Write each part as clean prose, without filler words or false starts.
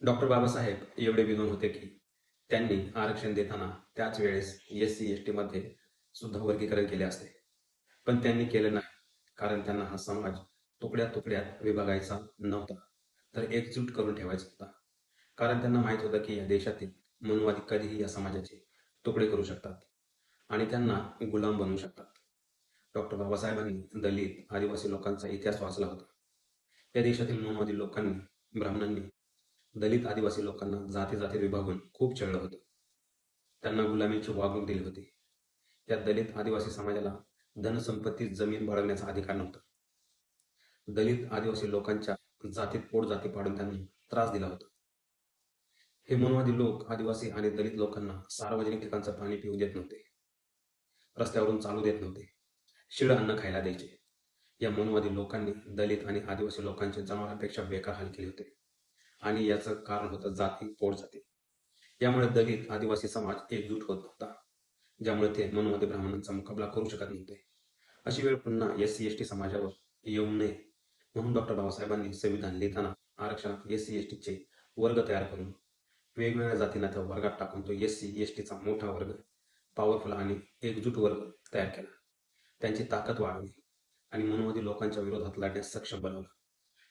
Doctor Babasaheb एवढे विद्वान होते की त्यांनी आरक्षण देताना त्याच वेळेस SC ST मध्ये सुद्धा वर्गीकरण केले असते. पण त्यांनी केलं नाही, कारण त्यांना हा समाज तुकड्या तुकड्यात विभागायचा नव्हता, तर एकजूट करून ठेवायचा होता. कारण त्यांना माहित होतं की या देशातील मनुवादी कधीही या समाजाचे तुकडे करू शकतात आणि त्यांना गुलाम बनवू शकतात. डॉक्टर बाबासाहेबांनी दलित आदिवासी लोकांचा इतिहास वाचला होता. या देशातील मनुवादी लोकांनी, ब्राह्मणांनी दलित आदिवासी लोकांना जाती जाती विभागून खूप छळलं होतं. त्यांना गुलामीची वागणूक दिली होती. या दलित आदिवासी समाजाला धनसंपत्ती, जमीन बाळगण्याचा अधिकार नव्हता. दलित आदिवासी लोकांच्या जातीत पोट जाती पाडून त्यांना त्रास दिला होता. हे मनुवादी लोक आदिवासी आणि दलित लोकांना सार्वजनिक ठिकाणचं पाणी पिऊ देत नव्हते, रस्त्यावरून चालू देत नव्हते, शिळ अन्न खायला द्यायचे. या मनुवादी लोकांनी दलित आणि आदिवासी लोकांचे जनावरांपेक्षा बेकार हाल केले होते आणि याचं कारण होतं जाती, पोट जाती. यामुळे दलित आदिवासी समाज एकजूट होत नव्हता, ज्यामुळे ते मनुवादी ब्राह्मणांचा मुकाबला करू शकत नव्हते. अशी वेळ पुन्हा SC ST समाजावर येऊ नये म्हणून डॉक्टर बाबासाहेबांनी संविधान लिहिताना आरक्षणात SC ST चे वर्ग तयार करून वेगवेगळ्या जातींना त्या वर्गात टाकून तो SC ST चा मोठा वर्ग, पॉवरफुल आणि एकजूट वर्ग तयार केला. त्यांची ताकद वाढवली आणि मनुवादी लोकांच्या विरोधात लढण्यास सक्षम बनवलं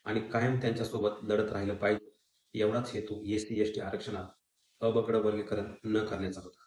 आणि कायम त्यांच्यासोबत लढत राहिलं पाहिजे, एवढाच हेतू SC ST आरक्षणात अबकडं वर्गीकरण न करण्याचा होता.